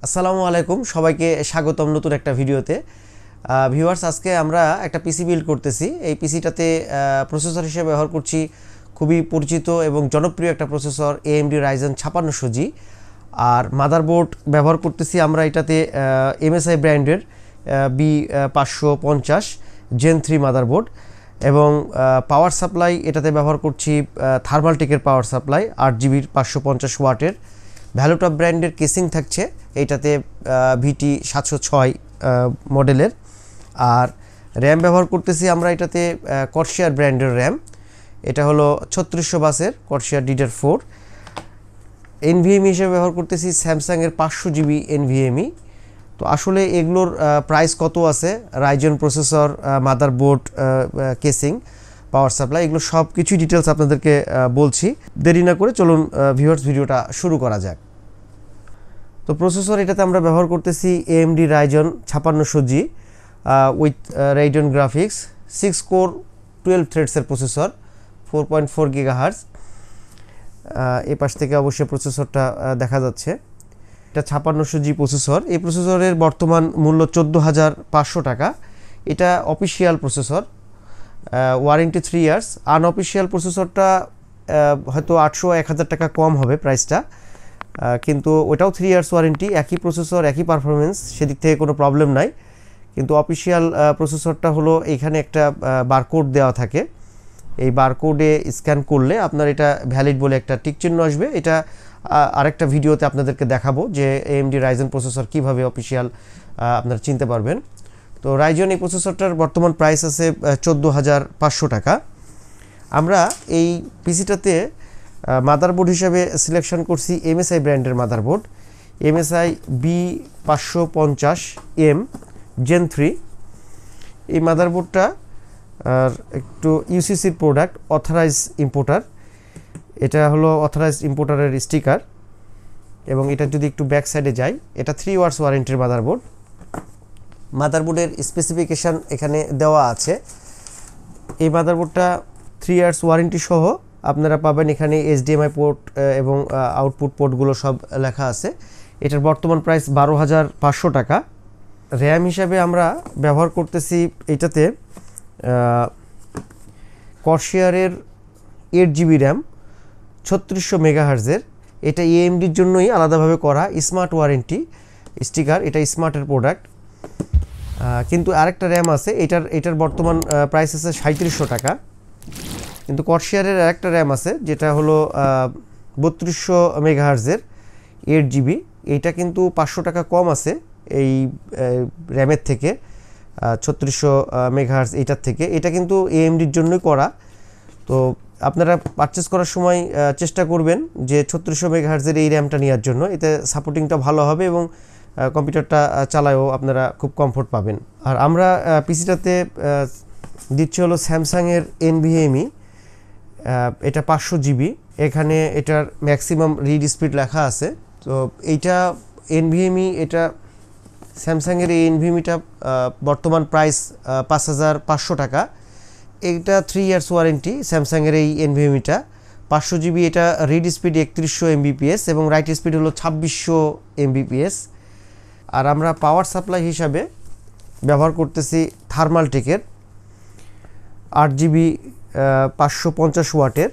আসসালামু আলাইকুম সবাইকে স্বাগতম নতুন একটা ভিডিওতে। ভিউয়ার্স, আজকে আমরা একটা পিসি বিল্ড করতেছি। এই পিসিটাতে প্রসেসর হিসেবে ব্যবহার করছি খুবই পরিচিত এবং জনপ্রিয় একটা প্রসেসর AMD Ryzen 5600G। আর মাদারবোর্ড ব্যবহার করতেছি আমরা এটাতে MSI ব্র্যান্ডের B550 Gen 3 মাদারবোর্ড এবং পাওয়ার সাপ্লাই এটাতে ব্যবহার করছি থার্মালটেকের পাওয়ার সাপ্লাই 8GB 550 ওয়াটের। ভ্যালুটপ ব্র্যান্ডের কেসিং থাকছে এইটাতে VT 706 মডেলের। আর র্যাম ব্যবহার করতেছি আমরা এটাতে কর্সিয়ার ব্র্যান্ডের র্যাম, এটা হলো 3600 বাসের কর্সিয়ার DDR4। NVMe হিসেবে ব্যবহার করতেছি স্যামসাংয়ের 500GB NVMe। তো আসলে এগুলোর প্রাইস কত আছে, Ryzen processor, motherboard, casing, power supply, এগুলো সব কিছু ডিটেলস আপনাদেরকে বলছি। দেরি না করে চলুন ভিউয়ার্স ভিডিওটা শুরু করা যাক। তো প্রসেসর এটাতে আমরা ব্যবহার করতেছি AMD Ryzen 5600G with Radeon graphics 6 core 12 থ্রেডসের প্রসেসর, 4.4 GHz। এই পাশ থেকে অবশ্যই প্রসেসরটা দেখা যাচ্ছে। এটা 5600G প্রসেসর। এই প্রসেসরের বর্তমান মূল্য 14,500 টাকা। এটা official processor, warranty 3 years. Unofficial প্রসেসরটা হয়তো 800-1000 টাকা কম হবে প্রাইসটা, কিন্তু ওটাও 3 ইয়ার্স ওয়ারেন্টি, একই প্রসেসর একই পারফরমেন্স, সেদিক থেকে কোনো প্রবলেম নাই। কিন্তু অফিসিয়াল প্রসেসরটা হলো এইখানে একটা বারকোড দেওয়া থাকে, এই বারকোডে স্ক্যান করলে আপনার এটা ভ্যালিড বলে একটা টিক চিহ্ন আসবে। এটা আরেকটা ভিডিওতে আপনাদেরকে দেখাবো যে AMD Ryzen প্রসেসর কিভাবে অফিসিয়াল আপনারা চিনতে পারবেন। তো রাইজন এই প্রসেসরটার বর্তমান প্রাইস আছে 14,500 টাকা। আমরা এই পিসিটাতে মাদারবোর্ড হিসাবে সিলেকশন করছি MSI ব্র্যান্ডের মাদারবোর্ড, MSI B550M Gen 3। এই মাদারবোর্ডটা একটু UCCর প্রোডাক্ট, অথরাইজ ইম্পোর্টার। এটা হলো অথরাইজ ইম্পোর্টারের স্টিকার। এবং এটা যদি একটু ব্যাক সাইডে যাই, এটা 3 ইয়ার্স ওয়ারেন্টির মাদারবোর্ড। মাদারবোর্ডের স্পেসিফিকেশান এখানে দেওয়া আছে। এই মাদারবোর্ডটা 3 ইয়ার্স ওয়ারেন্টি সহ আপনারা পাবেন। এখানে HDMI পোর্ট এবং আউটপুট পোর্টগুলো সব লেখা আছে। এটার বর্তমান প্রাইস 12,500 টাকা। র্যাম হিসাবে আমরা ব্যবহার করতেছি এটাতে কর্সিয়ারের 8GB র্যাম 3600 মেগাহার্জের। এটা AMDর জন্যই আলাদাভাবে করা, স্মার্ট ওয়ারেন্টি স্টিকার, এটা স্মার্টের প্রোডাক্ট। কিন্তু আরেকটা র্যাম আছে, এটার বর্তমান প্রাইস আছে 3700 টাকা। কিন্তু কর্সিয়ারের আরেকটা র্যাম আছে যেটা হলো 3200 মেগাহার্জের 8GB। এইটা কিন্তু 500 টাকা কম আছে এই র্যামের থেকে, 3600 মেগাহার্জ এইটার থেকে। এটা কিন্তু AMDর জন্যই করা। তো আপনারা পারচেস করার সময় চেষ্টা করবেন যে 3600 মেগাহার্জের এই র্যামটা নেওয়ার জন্য, এতে সাপোর্টিংটা ভালো হবে এবং কম্পিউটারটা চালায়ও আপনারা খুব কমফোর্ট পাবেন। আর আমরা পিসিটাতে দিচ্ছি হলো স্যামসাংয়ের NVMe, এটা 500GB। এখানে এটার ম্যাক্সিমাম রিড স্পিড লেখা আছে। তো এইটা NVMe, এটা স্যামসাংয়ের এই NVMeটা বর্তমান প্রাইস 5,500 টাকা। এটা 3 ইয়ার্স ওয়ারেন্টি স্যামসাংয়ের এই NVMeটা 500GB। এটা রিড স্পিড 3100 Mbps এবং রাইট স্পিড হলো 2600 Mbps। আর আমরা পাওয়ার সাপ্লাই হিসাবে ব্যবহার করতেছি থার্মালটেকের 8GB 550 ওয়াটের।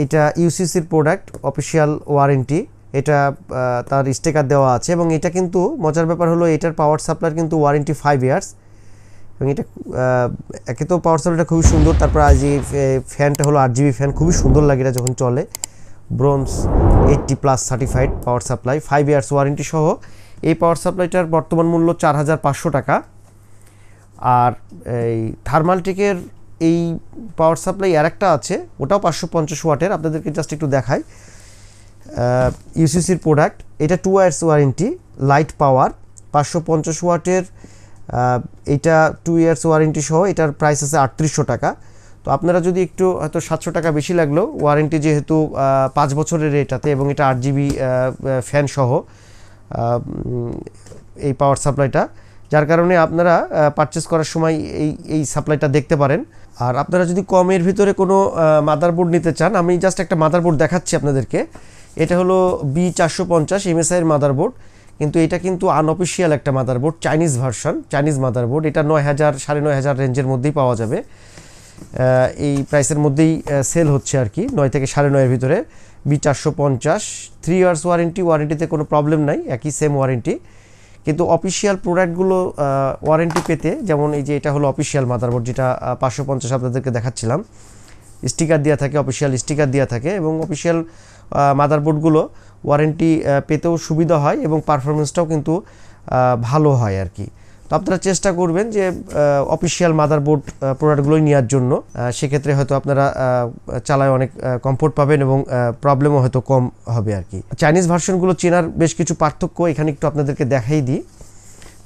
এটা UCCর প্রোডাক্ট, অফিসিয়াল ওয়ারেন্টি। এটা তার স্টিকার দেওয়া আছে এবং এটা কিন্তু মজার ব্যাপার হলো এটার পাওয়ার সাপ্লাইয়ের কিন্তু ওয়ারেন্টি 5 ইয়ার্স। এবং এটা একে তো পাওয়ার সাপ্লাইটা খুবই সুন্দর, তারপর আজ এই ফ্যানটা হলো 8GB ফ্যান, খুবই সুন্দর লাগে এটা যখন চলে। Bronze 80+ certified power supply, 5 years warranty সহ। এই পাওয়ার সাপ্লাইটার বর্তমান মূল্য 4,500 টাকা। আর এই থার্মালটেকের এই পাওয়ার সাপ্লাই আরেকটা আছে, ওটাও 550 ওয়াটের, আপনাদেরকে জাস্ট একটু দেখাই। UCCর প্রোডাক্ট, এটা 2 ইয়ার্স ওয়ারেন্টি, লাইট পাওয়ার 550 ওয়াটের। এটা 2 ইয়ার্স ওয়ারেন্টি সহ, এটার প্রাইস আছে 3800 টাকা। তো আপনারা যদি একটু হয়তো 700 টাকা বেশি লাগলো, ওয়ারেন্টি যেহেতু 5 বছরের এটাতে, এবং এটা 8GB ফ্যান সহ এই পাওয়ার সাপ্লাইটা, যার কারণে আপনারা পারচেস করার সময় এই সাপ্লাইটা দেখতে পারেন। আর আপনারা যদি কমের ভিতরে কোনো মাদারবোর্ড নিতে চান, আমি জাস্ট একটা মাদারবোর্ড দেখাচ্ছি আপনাদেরকে। এটা হলো B450 MSI এর মাদারবোর্ড, কিন্তু এটা কিন্তু আনঅফিশিয়াল একটা motherboard, Chinese version, Chinese motherboard. এটা 9000 9500 রেঞ্জের মধ্যেই পাওয়া যাবে, এই প্রাইসের মধ্যেই সেল হচ্ছে আর কি, 9 থেকে 9.5 ভিতরে। B450 3 ইয়ার্স ওয়ারেন্টি, ওয়ারেন্টিতে কোনো প্রবলেম নাই, একই সেম ওয়ারেন্টি। কিন্তু অফিশিয়াল প্রোডাক্টগুলো ওয়ারেন্টি পেতে, যেমন এই যে এটা হলো অফিশিয়াল মাদারবোর্ড, যেটা 550 আপনাদেরকে দেখাচ্ছিলাম, স্টিকার দেওয়া থাকে, অফিশিয়াল স্টিকার দেওয়া থাকে, এবং অফিশিয়াল মাদারবোর্ডগুলো ওয়ারেন্টি পেতেও সুবিধা হয় এবং পারফরমেন্সটাও কিন্তু ভালো হয় আর কি। তো আপনারা চেষ্টা করবেন যে অফিশিয়াল মাদারবোর্ড প্রোডাক্টগুলোই নেওয়ার জন্য, সেক্ষেত্রে হয়তো আপনারা চালায় অনেক কমফোর্ট পাবেন এবং প্রবলেমও হয়তো কম হবে আর কি। চাইনিজ ভার্সনগুলো চেনার বেশ কিছু পার্থক্য এখানে একটু আপনাদেরকে দেখাই দিই।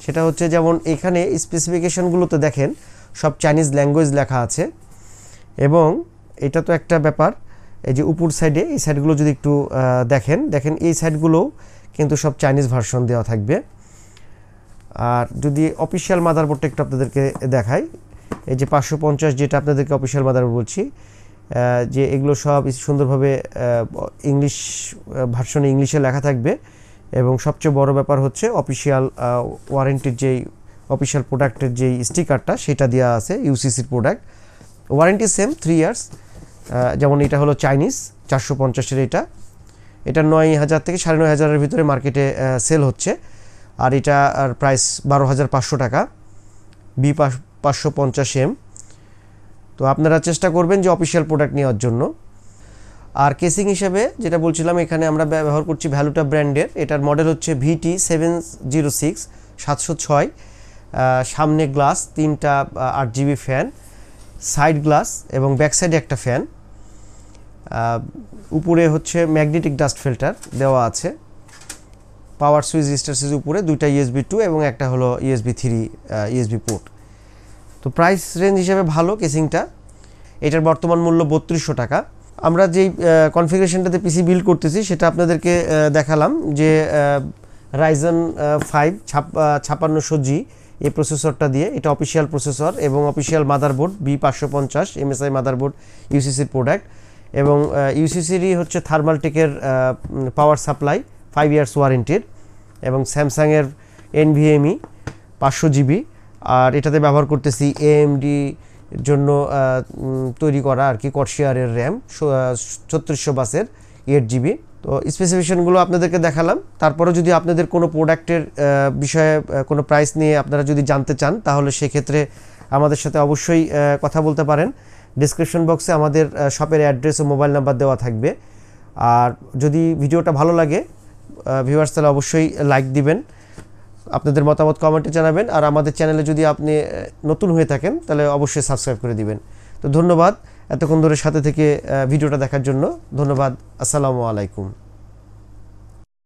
সেটা হচ্ছে যেমন এখানে স্পেসিফিকেশনগুলোতে দেখেন সব চাইনিজ ল্যাঙ্গুয়েজ লেখা আছে, এবং এটা তো একটা ব্যাপার। এই যে উপর সাইডে এই সাইডগুলো যদি একটু দেখেন এই সাইডগুলোও কিন্তু সব চাইনিজ ভার্সন দেওয়া থাকবে। আর যদি অফিশিয়াল মাদারবোর্ডটা একটু আপনাদেরকে দেখাই, এই যে 550 যেটা আপনাদেরকে অফিশিয়াল মাদারবোর্ড বলছি, যে এগুলো সব সুন্দরভাবে ইংলিশ ভার্সনে ইংলিশে লেখা থাকবে, এবং সবচেয়ে বড় ব্যাপার হচ্ছে অফিশিয়াল ওয়ারেন্টির যেই অফিশিয়াল প্রোডাক্টের যেই স্টিকারটা সেটা দেওয়া আছে, ইউসিসির প্রোডাক্ট। Warranty same 3 years. যেমন এটা হলো চাইনিজ 450-এর, এটা 9000 থেকে 9500-এর ভিতরে মার্কেটে সেল হচ্ছে, আর এটা আর প্রাইস 12500 টাকা, B550M। তো আপনারা চেষ্টা করবেন যে অফিশিয়াল প্রোডাক্ট নেওয়ার জন্য। আর কেসিং হিসেবে যেটা বলছিলাম, এখানে আমরা ব্যবহার করছি ভ্যালুটা ব্র্যান্ডের, এটার মডেল হচ্ছে VT706 706। সামনে গ্লাস 3টা 8GB ফ্যান, সাইড গ্লাস এবং ব্যাক সাইডে একটা ফ্যান, উপরে হচ্ছে ম্যাগনেটিক ডাস্ট ফিল্টার দেওয়া আছে, পাওয়ার সুইচ রেজিস্টার সুইচ উপরে, 2টা USB 2 এবং একটা হলো USB 3 USB পোর্ট। তো প্রাইস রেঞ্জ হিসেবে ভালো কেসিংটা। এটার বর্তমান মূল্য 3200 টাকা। আমরা যেই কনফিগারেশনটাতে পিসি বিল্ড করতেছি সেটা আপনাদেরকে দেখালাম, যে Ryzen 5 5600G এই প্রসেসরটা দিয়ে, এটা অফিশিয়াল প্রসেসর এবং official motherboard B550 MSI motherboard, ইউসিসির প্রোডাক্ট, এবং ইউসিসিরই হচ্ছে থার্মালটেকের পাওয়ার সাপ্লাই 5 ইয়ার্স ওয়ারেন্টির, এবং স্যামসাংয়ের NVMe 500GB। আর এটাতে ব্যবহার করতেছি AMD জন্য তৈরি করা আর কি কর্সিয়ারের র্যাম 3600 বাসের 8GB। তো স্পেসিফিকেশনগুলো আপনাদেরকে দেখালাম। তারপরে যদি আপনাদের কোনো প্রোডাক্টের বিষয়ে কোনো প্রাইস নিয়ে আপনারা যদি জানতে চান, তাহলে সেক্ষেত্রে আমাদের সাথে অবশ্যই কথা বলতে পারেন। ডেসক্রিপশন বক্সে আমাদের শপের অ্যাড্রেস ও মোবাইল নাম্বার দেওয়া থাকবে। আর যদি ভিডিওটা ভালো লাগে ভিউয়ার্স, তাহলে অবশ্যই লাইক দিবেন, আপনাদের মতামত কমেন্টে জানাবেন, আর আমাদের চ্যানেলে যদি আপনি নতুন হয়ে থাকেন তাহলে অবশ্যই সাবস্ক্রাইব করে দিবেন। তো ধন্যবাদ এতক্ষণ ধরে সাথে থেকে ভিডিওটা দেখার জন্য, ধন্যবাদ। আসসালামু আলাইকুম।